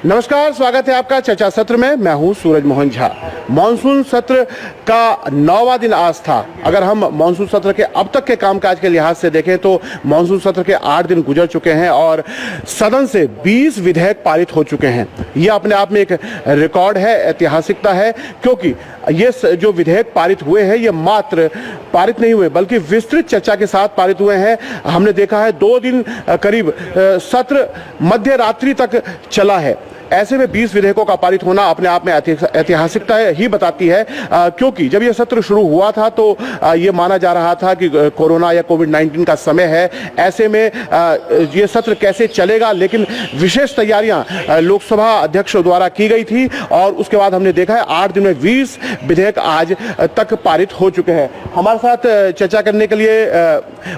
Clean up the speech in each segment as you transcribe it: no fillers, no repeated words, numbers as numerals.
नमस्कार, स्वागत है आपका चर्चा सत्र में। मैं हूं सूरज मोहन झा। मॉनसून सत्र का 9वां दिन आज था। अगर हम मॉनसून सत्र के अब तक के कामकाज के लिहाज से देखें तो मॉनसून सत्र के 8 दिन गुजर चुके हैं और सदन से 20 विधेयक पारित हो चुके हैं। यह अपने आप में एक रिकॉर्ड है, ऐतिहासिकता है, क्योंकि ये जो विधेयक पारित हुए हैं ये मात्र पारित नहीं हुए बल्कि विस्तृत चर्चा के साथ पारित हुए हैं। हमने देखा है 2 दिन करीब सत्र मध्य रात्रि तक चला है। ऐसे में 20 विधेयकों का पारित होना अपने आप में ऐतिहासिकता ही बताती है, क्योंकि जब यह सत्र शुरू हुआ था तो ये माना जा रहा था कि कोरोना या कोविड-19 का समय है, ऐसे में ये सत्र कैसे चलेगा। लेकिन विशेष तैयारियां लोकसभा अध्यक्ष द्वारा की गई थी और उसके बाद हमने देखा है 8 दिन में 20 विधेयक आज तक पारित हो चुके हैं। हमारे साथ चर्चा करने के लिए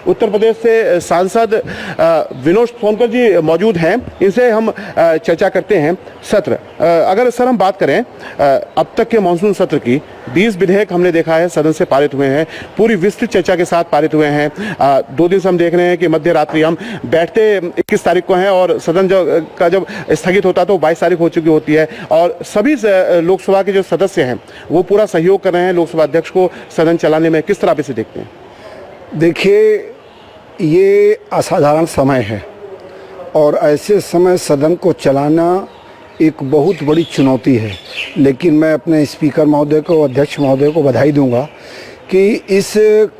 उत्तर प्रदेश से सांसद विनोद सोनकर जी मौजूद हैं। इनसे हम चर्चा करते हैं सत्र। अगर सर हम बात करें अब तक के मानसून सत्र की, 20 विधेयक हमने देखा है सदन से पारित हुए हैं, पूरी विस्तृत चर्चा के साथ पारित हुए हैं। 2 दिन से हम देख रहे हैं कि मध्य रात्रि हम बैठते 21 तारीख को हैं और सदन जब स्थगित होता तो 22 तारीख हो चुकी होती है और सभी लोकसभा के जो सदस्य हैं वो पूरा सहयोग कर रहे हैं लोकसभा अध्यक्ष को सदन चलाने में। किस तरह से देखते हैं? देखिए, ये असाधारण समय है और ऐसे समय सदन को चलाना एक बहुत बड़ी चुनौती है। लेकिन मैं अपने स्पीकर महोदय को, अध्यक्ष महोदय को बधाई दूंगा कि इस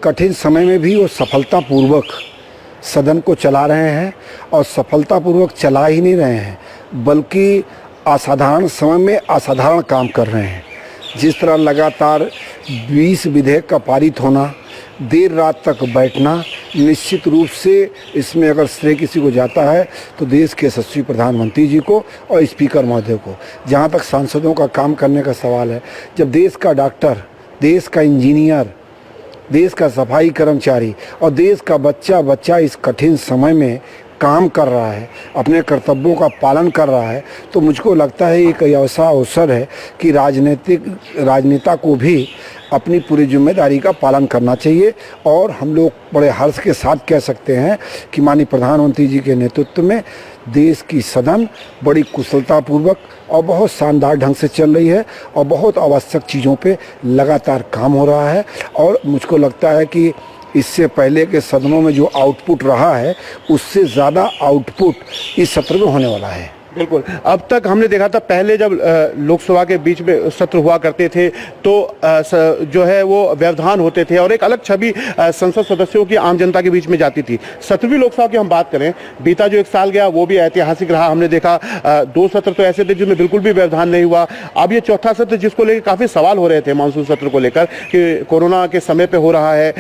कठिन समय में भी वो सफलतापूर्वक सदन को चला रहे हैं और सफलतापूर्वक चला ही नहीं रहे हैं बल्कि असाधारण समय में असाधारण काम कर रहे हैं। जिस तरह लगातार 20 विधेयक का पारित होना, देर रात तक बैठना, निश्चित रूप से इसमें अगर श्रेय किसी को जाता है तो देश के यशस्वी प्रधानमंत्री जी को और स्पीकर महोदय को। जहाँ तक सांसदों का काम करने का सवाल है, जब देश का डॉक्टर, देश का इंजीनियर, देश का सफाई कर्मचारी और देश का बच्चा इस कठिन समय में काम कर रहा है, अपने कर्तव्यों का पालन कर रहा है, तो मुझको लगता है एक ऐसा अवसर है कि राजनेता को भी अपनी पूरी जिम्मेदारी का पालन करना चाहिए। और हम लोग बड़े हर्ष के साथ कह सकते हैं कि माननीय प्रधानमंत्री जी के नेतृत्व में देश की सदन बड़ी कुशलतापूर्वक और बहुत शानदार ढंग से चल रही है और बहुत आवश्यक चीज़ों पे लगातार काम हो रहा है। और मुझको लगता है कि इससे पहले के सदनों में जो आउटपुट रहा है उससे ज़्यादा आउटपुट इस सत्र में होने वाला है। बिल्कुल। अब तक हमने देखा था पहले जब लोकसभा के बीच में सत्र हुआ करते थे तो जो है वो व्यवधान होते थे और एक अलग छवि संसद सदस्यों की आम जनता के बीच में जाती थी। 17वीं लोकसभा की हम बात करें, बीता जो 1 साल गया वो भी ऐतिहासिक रहा। हमने देखा 2 सत्र तो ऐसे थे जिसमें बिल्कुल भी व्यवधान नहीं हुआ। अब ये चौथा सत्र जिसको लेकर काफी सवाल हो रहे थे मानसून सत्र को लेकर कि कोरोना के समय पे हो रहा है,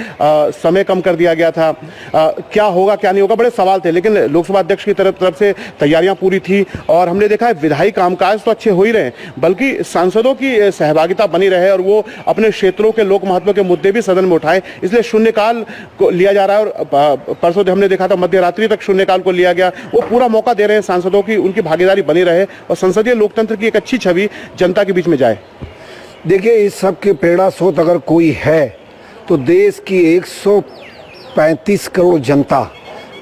समय कम कर दिया गया था, क्या होगा क्या नहीं होगा, बड़े सवाल थे। लेकिन लोकसभा अध्यक्ष की तरफ से तैयारियां पूरी थी और हमने देखा है विधायी कामकाज तो अच्छे हो ही रहे हैं बल्कि सांसदों की सहभागिता बनी रहे और वो अपने क्षेत्रों के लोक महत्व के मुद्दे भी सदन में उठाएं, इसलिए शून्यकाल को लिया जा रहा है। और परसों हमने देखा था मध्य रात्रि तक शून्यकाल को लिया गया। वो पूरा मौका दे रहे हैं सांसदों की, उनकी भागीदारी बनी रहे और संसदीय लोकतंत्र की एक अच्छी छवि जनता के बीच में जाए। देखिए, इस सब के प्रेरणा स्रोत अगर कोई है तो देश की 135 करोड़ जनता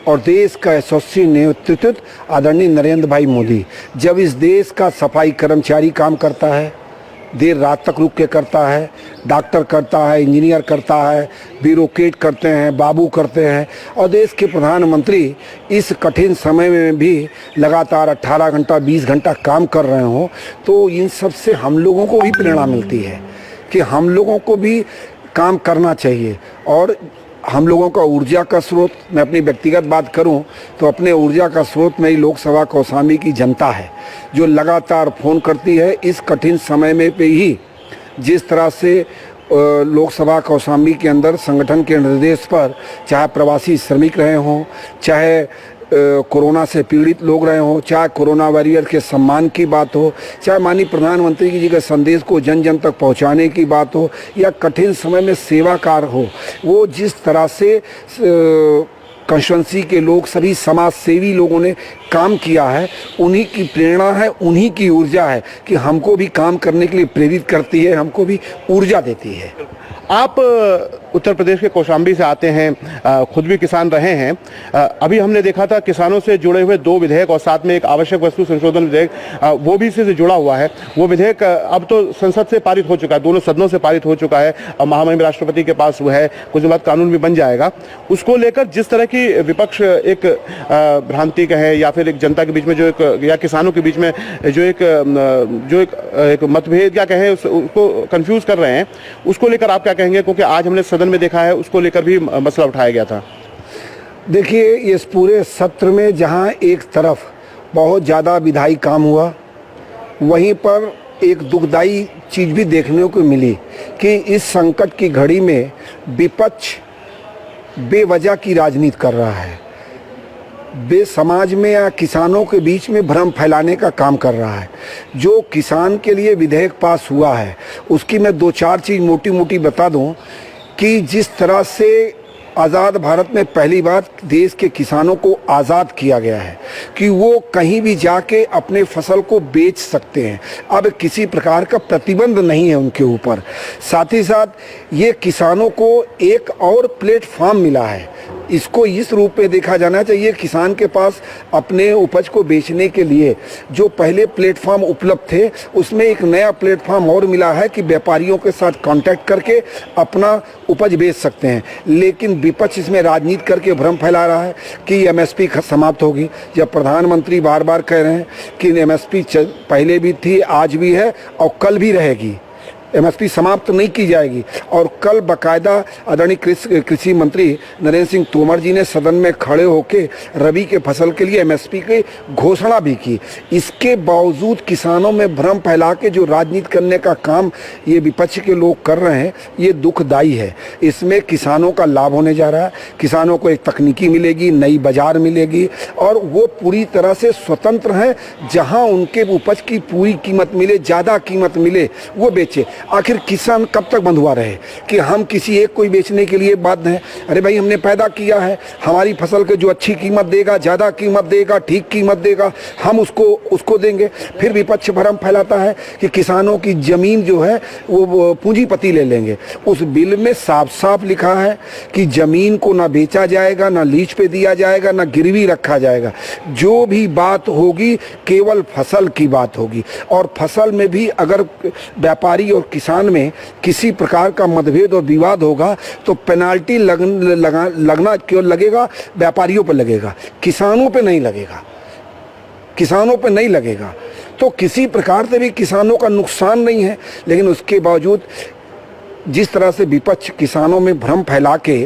और देश का यशस्वी नेतृत्व आदरणीय नरेंद्र भाई मोदी। जब इस देश का सफाई कर्मचारी काम करता है, देर रात तक रुक के करता है, डॉक्टर करता है, इंजीनियर करता है, ब्यूरोक्रेट करते हैं, बाबू करते हैं और देश के प्रधानमंत्री इस कठिन समय में भी लगातार 18 घंटा 20 घंटा काम कर रहे हों, तो इन सब से हम लोगों को भी प्रेरणा मिलती है कि हम लोगों को भी काम करना चाहिए। और हम लोगों का ऊर्जा का स्रोत, मैं अपनी व्यक्तिगत बात करूं तो अपने ऊर्जा का स्रोत मेरी लोकसभा कौशाम्बी की जनता है जो लगातार फ़ोन करती है इस कठिन समय में पे ही। जिस तरह से लोकसभा कौशाम्बी के अंदर संगठन के निर्देश पर चाहे प्रवासी श्रमिक रहे हों, चाहे कोरोना से पीड़ित लोग रहे हों, चाहे कोरोना वॉरियर के सम्मान की बात हो, चाहे माननीय प्रधानमंत्री जी के संदेश को जन जन तक पहुंचाने की बात हो या कठिन समय में सेवा कार्य हो, वो जिस तरह से कंस्टिट्यूंसी के लोग, सभी समाज सेवी लोगों ने काम किया है, उन्हीं की प्रेरणा है, उन्हीं की ऊर्जा है कि हमको भी काम करने के लिए प्रेरित करती है, हमको भी ऊर्जा देती है। आप उत्तर प्रदेश के कौशाम्बी से आते हैं, खुद भी किसान रहे हैं। अभी हमने देखा था किसानों से जुड़े हुए 2 विधेयक और साथ में एक आवश्यक वस्तु संशोधन विधेयक, वो भी इससे जुड़ा हुआ है। वो विधेयक अब तो संसद से पारित हो चुका है, दोनों सदनों से पारित हो चुका है। अब महामहिम राष्ट्रपति के पास वो है, कुछ दिन बाद कानून भी बन जाएगा। उसको लेकर जिस तरह की विपक्ष एक भ्रांति कहे या फिर एक जनता के बीच में जो एक, या किसानों के बीच में जो एक मतभेद क्या कहें, उसको कंफ्यूज कर रहे हैं, उसको लेकर आप क्या कहेंगे? क्योंकि आज हमने सदन में देखा है उसको लेकर भी मसला उठाया गया था। देखिए, इस पूरे सत्र में जहां एक तरफ बहुत ज़्यादा विधायी काम हुआ, वहीं पर एक दुखदाई चीज़ भी देखने को मिली कि इस संकट की घड़ी में विपक्ष बेवजह की राजनीति कर रहा है, समाज में या किसानों के बीच में भ्रम फैलाने का काम कर रहा है। जो किसान के लिए विधेयक पास हुआ है उसकी मैं 2-4 चीज़ मोटी मोटी बता दूं कि जिस तरह से आज़ाद भारत में पहली बार देश के किसानों को आज़ाद किया गया है कि वो कहीं भी जाके अपने फसल को बेच सकते हैं, अब किसी प्रकार का प्रतिबंध नहीं है उनके ऊपर। साथ ही साथ ये किसानों को एक और प्लेटफॉर्म मिला है, इसको इस रूप में देखा जाना चाहिए। किसान के पास अपने उपज को बेचने के लिए जो पहले प्लेटफॉर्म उपलब्ध थे, उसमें एक नया प्लेटफॉर्म और मिला है कि व्यापारियों के साथ कांटेक्ट करके अपना उपज बेच सकते हैं। लेकिन विपक्ष इसमें राजनीति करके भ्रम फैला रहा है कि एमएसपी समाप्त होगी, जब प्रधानमंत्री बार बार कह रहे हैं कि एमएसपी पहले भी थी, आज भी है और कल भी रहेगी, एमएसपी समाप्त नहीं की जाएगी। और कल बाकायदा आदरणीय कृषि मंत्री नरेंद्र सिंह तोमर जी ने सदन में खड़े होकर रबी के फसल के लिए एमएसपी की घोषणा भी की। इसके बावजूद किसानों में भ्रम फैला के जो राजनीति करने का काम ये विपक्ष के लोग कर रहे हैं, ये दुखदाई है। इसमें किसानों का लाभ होने जा रहा है, किसानों को एक तकनीकी मिलेगी, नई बाजार मिलेगी और वो पूरी तरह से स्वतंत्र हैं। जहां उनके उपज की पूरी कीमत मिले, ज़्यादा कीमत मिले, वो बेचे। आखिर किसान कब तक बंधुआ रहे कि हम किसी एक को ही बेचने के लिए बाध्य हैं? अरे भाई, हमने पैदा किया है, हमारी फसल के जो अच्छी कीमत देगा, ज़्यादा कीमत देगा, ठीक कीमत देगा, हम उसको देंगे। फिर विपक्ष भ्रम फैलाता है कि किसानों की ज़मीन जो है वो पूंजीपति ले लेंगे। उस बिल में साफ साफ लिखा है कि ज़मीन को ना बेचा जाएगा, ना लीज पे दिया जाएगा, ना गिरवी रखा जाएगा। जो भी बात होगी केवल फसल की बात होगी। और फसल में भी अगर व्यापारी और किसान में किसी प्रकार का मतभेद और विवाद होगा तो पेनाल्टी लगना क्यों लगेगा? व्यापारियों पर लगेगा, किसानों पे नहीं लगेगा, किसानों पे नहीं लगेगा। तो किसी प्रकार से भी किसानों का नुकसान नहीं है। लेकिन उसके बावजूद जिस तरह से विपक्ष किसानों में भ्रम फैला के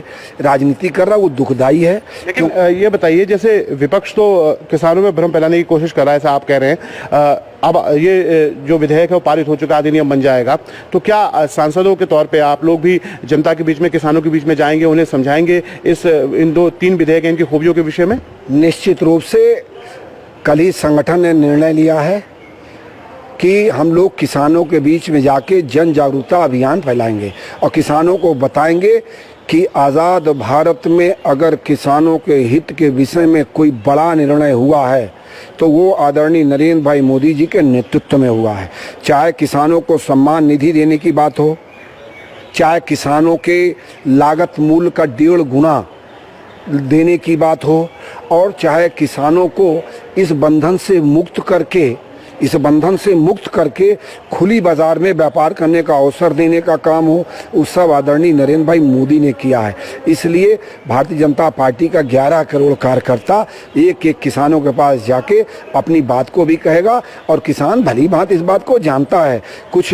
राजनीति कर रहा है, वो दुखदाई है। लेकिन ये बताइए, जैसे विपक्ष तो किसानों में भ्रम फैलाने की कोशिश कर रहा है, ऐसा आप कह रहे हैं। अब ये जो विधेयक है वो पारित हो चुका, अधिनियम बन जाएगा, तो क्या सांसदों के तौर पे आप लोग भी जनता के बीच में, किसानों के बीच में जाएंगे, उन्हें समझाएंगे इन 2-3 विधेयक इनकी खूबियों के विषय में? निश्चित रूप से कल ही संगठन ने निर्णय लिया है कि हम लोग किसानों के बीच में जाके जन जागरूकता अभियान फैलाएंगे और किसानों को बताएंगे कि आज़ाद भारत में अगर किसानों के हित के विषय में कोई बड़ा निर्णय हुआ है तो वो आदरणीय नरेंद्र भाई मोदी जी के नेतृत्व में हुआ है। चाहे किसानों को सम्मान निधि देने की बात हो, चाहे किसानों के लागत मूल्य का 1.5 गुना देने की बात हो, और चाहे किसानों को इस बंधन से मुक्त करके खुली बाजार में व्यापार करने का अवसर देने का काम हो, उस सब आदरणीय नरेंद्र भाई मोदी ने किया है। इसलिए भारतीय जनता पार्टी का 11 करोड़ कार्यकर्ता एक एक किसानों के पास जाके अपनी बात को भी कहेगा। और किसान भली भांति इस बात को जानता है, कुछ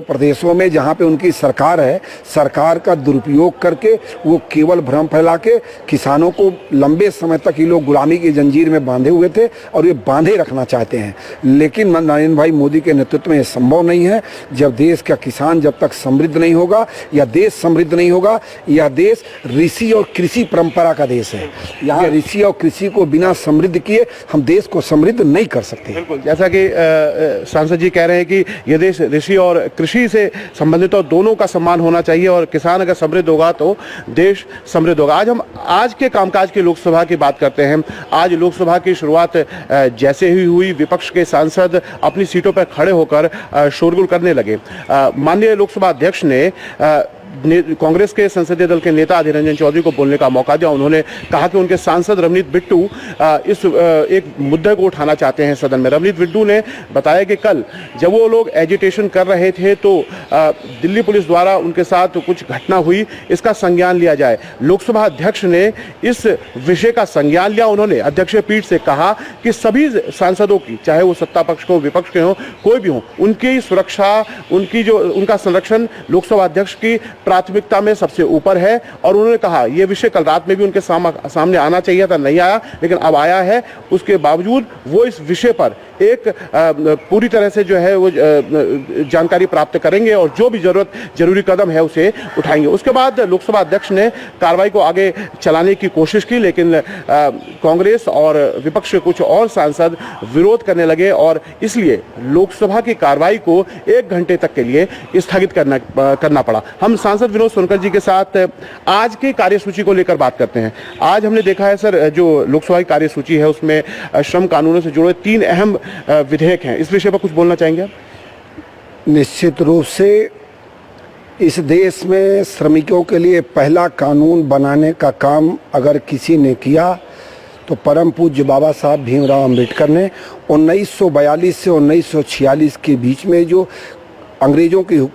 प्रदेशों में जहाँ पे उनकी सरकार है, सरकार का दुरुपयोग करके वो केवल भ्रम फैला के किसानों को लंबे समय तक ये लोग गुलामी की जंजीर में बांधे हुए थे और ये बांधे रखना चाहते हैं। लेकिन नरेंद्र भाई मोदी के नेतृत्व में यह संभव नहीं है। जब देश का किसान जब तक समृद्ध नहीं होगा, या देश समृद्ध नहीं होगा, यह देश ऋषि और कृषि परंपरा का देश है। यहाँ ऋषि और कृषि को बिना समृद्ध किए हम देश को समृद्ध नहीं कर सकते। बिल्कुल, जैसा कि सांसद जी कह रहे हैं कि यह देश ऋषि और कृषि से संबंधित और दोनों का सम्मान होना चाहिए, और किसान अगर समृद्ध होगा तो देश समृद्ध होगा। आज हम आज के कामकाज की लोकसभा की बात करते हैं। आज लोकसभा की शुरुआत जैसे ही हुई, विपक्ष के सांसद अपनी सीटों पर खड़े होकर शोरगुल करने लगे। माननीय लोकसभा अध्यक्ष ने कांग्रेस के संसदीय दल के नेता अधीर रंजन चौधरी को बोलने का मौका दिया। उन्होंने कहा कि उनके सांसद रवनीत बिट्टू इस एक मुद्दे को उठाना चाहते हैं सदन में। रवनीत बिट्टू ने बताया कि कल जब वो लोग एजिटेशन कर रहे थे तो दिल्ली पुलिस द्वारा उनके साथ कुछ घटना हुई, इसका संज्ञान लिया जाए। लोकसभा अध्यक्ष ने इस विषय का संज्ञान लिया। उन्होंने अध्यक्षीय पीठ से कहा कि सभी सांसदों की, चाहे वो सत्ता पक्ष को विपक्ष के हो, कोई भी हो, उनकी सुरक्षा, उनका संरक्षण लोकसभा अध्यक्ष की प्राथमिकता में सबसे ऊपर है। और उन्होंने कहा यह विषय कल रात में भी उनके सामने आना चाहिए था, नहीं आया, लेकिन अब आया है। उसके बावजूद वो इस विषय पर एक पूरी तरह से जो है वो जानकारी प्राप्त करेंगे और जो भी जरूरी कदम है उसे उठाएंगे। उसके बाद लोकसभा अध्यक्ष ने कार्रवाई को आगे चलाने की कोशिश की, लेकिन कांग्रेस और विपक्ष के कुछ और सांसद विरोध करने लगे और इसलिए लोकसभा की कार्रवाई को 1 घंटे तक के लिए स्थगित करना पड़ा। हम सांसद विनोद सोनकर जी के साथ आज की कार्यसूची को लेकर बात करते हैं। आज हमने देखा है सर, जो लोकसभा की कार्यसूची है उसमें श्रम कानूनों से जुड़े 3 अहम विधेयक हैं। इस विषय पर कुछ बोलना चाहेंगे आप? निश्चित रूप से इस देश में श्रमिकों के लिए पहला कानून बनाने का काम अगर किसी ने किया तो परम पूज्य बाबा साहब भीमराव अंबेडकर ने 1942 से 1946 के बीच में जो अंग्रेजों की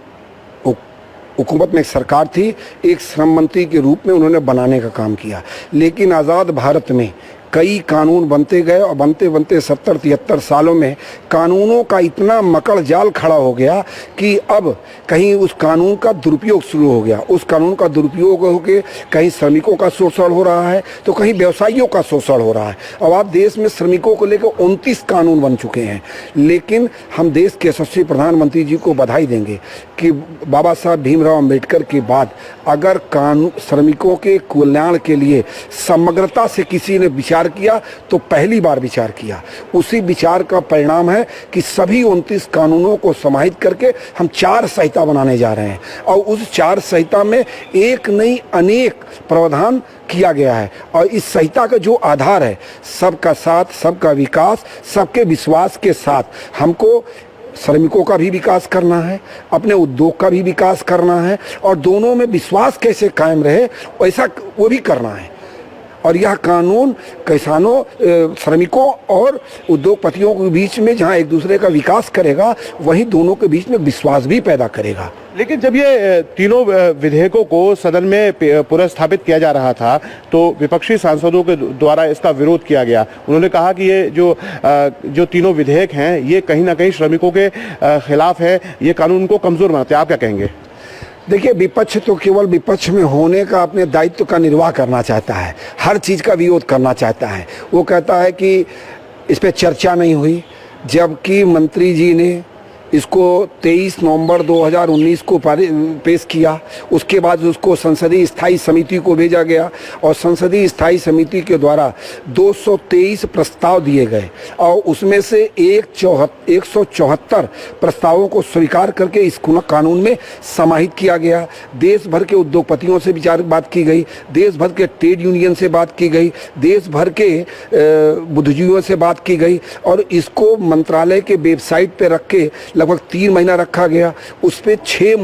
हुकूमत में एक सरकार थी, एक श्रम मंत्री के रूप में उन्होंने बनाने का काम किया। लेकिन आज़ाद भारत में कई कानून बनते गए और बनते बनते 70-73 सालों में कानूनों का इतना मकड़ जाल खड़ा हो गया कि अब कहीं उस कानून का दुरुपयोग शुरू हो गया। उस कानून का दुरुपयोग होकर कहीं श्रमिकों का शोषण हो रहा है तो कहीं व्यवसायियों का शोषण हो रहा है। अब आप देश में श्रमिकों को लेकर 29 कानून बन चुके हैं। लेकिन हम देश के यशस्वी प्रधानमंत्री जी को बधाई देंगे कि बाबा साहब भीमराव अंबेडकर के बाद अगर कानून श्रमिकों के कल्याण के लिए समग्रता से किसी ने विचार किया तो पहली बार विचार किया। उसी विचार का परिणाम है कि सभी 29 कानूनों को समाहित करके हम 4 संहिता बनाने जा रहे हैं और उस 4 संहिता में एक नहीं अनेक प्रावधान किया गया है। और इस संहिता का जो आधार है सबका साथ, सबका विकास, सबके विश्वास के साथ हमको श्रमिकों का भी विकास करना है, अपने उद्योग का भी विकास करना है और दोनों में विश्वास कैसे कायम रहे वैसा वो भी करना है। और यह कानून किसानों, श्रमिकों और उद्योगपतियों के बीच में जहां एक दूसरे का विकास करेगा वहीं दोनों के बीच में विश्वास भी पैदा करेगा। लेकिन जब ये तीनों विधेयकों को सदन में पुनर्स्थापित किया जा रहा था तो विपक्षी सांसदों के द्वारा इसका विरोध किया गया। उन्होंने कहा कि ये जो तीनों विधेयक हैं ये कहीं ना कहीं श्रमिकों के खिलाफ है, ये कानून उनको कमजोर बनाते हैं। आप क्या कहेंगे? देखिए, विपक्ष तो केवल विपक्ष में होने का अपने दायित्व का निर्वाह करना चाहता है, हर चीज़ का विरोध करना चाहता है। वो कहता है कि इस पे चर्चा नहीं हुई, जबकि मंत्री जी ने इसको 23 नवंबर 2019 को पेश किया। उसके बाद उसको संसदीय स्थायी समिति को भेजा गया और संसदीय स्थायी समिति के द्वारा 223 प्रस्ताव दिए गए और उसमें से 174 प्रस्तावों को स्वीकार करके इस कानून में समाहित किया गया। देश भर के उद्योगपतियों से बात की गई, देश भर के ट्रेड यूनियन से बात की गई, देश भर के बुद्धिजीवियों से बात की गई और इसको मंत्रालय के वेबसाइट पर रख के लगभग 3 महीना रखा गया। उस पे 3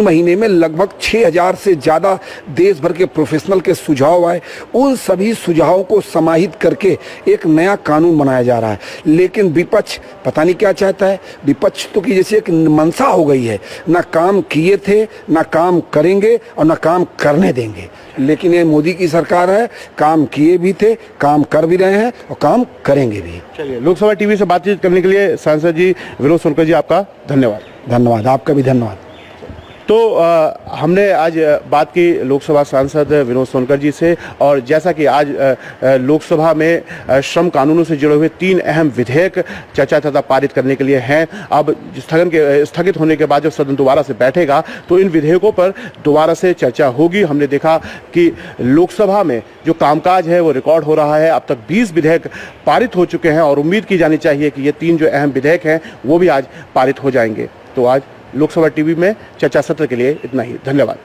महीने में लगभग 6000 से ज़्यादा देश भर के प्रोफेशनल के सुझाव आए। उन सभी सुझावों को समाहित करके एक नया कानून बनाया जा रहा है। लेकिन विपक्ष पता नहीं क्या चाहता है। विपक्ष तो की जैसे एक मंशा हो गई है, ना काम किए थे, ना काम करेंगे और ना काम करने देंगे। लेकिन ये मोदी की सरकार है, काम किए भी थे, काम कर भी रहे हैं और काम करेंगे भी। चलिए, लोकसभा टीवी से बातचीत करने के लिए सांसद जी विनोद सोनकर जी आपका धन्यवाद। धन्यवाद, आपका भी धन्यवाद। तो हमने आज बात की लोकसभा सांसद विनोद सोनकर जी से और जैसा कि आज लोकसभा में श्रम कानूनों से जुड़े हुए 3 अहम विधेयक चर्चा तथा पारित करने के लिए हैं। अब स्थगित होने के बाद जब सदन दोबारा से बैठेगा तो इन विधेयकों पर दोबारा से चर्चा होगी। हमने देखा कि लोकसभा में जो कामकाज है वो रिकॉर्ड हो रहा है। अब तक 20 विधेयक पारित हो चुके हैं और उम्मीद की जानी चाहिए कि ये 3 जो अहम विधेयक हैं वो भी आज पारित हो जाएंगे। तो आज लोकसभा टीवी में चर्चा सत्र के लिए इतना ही। धन्यवाद।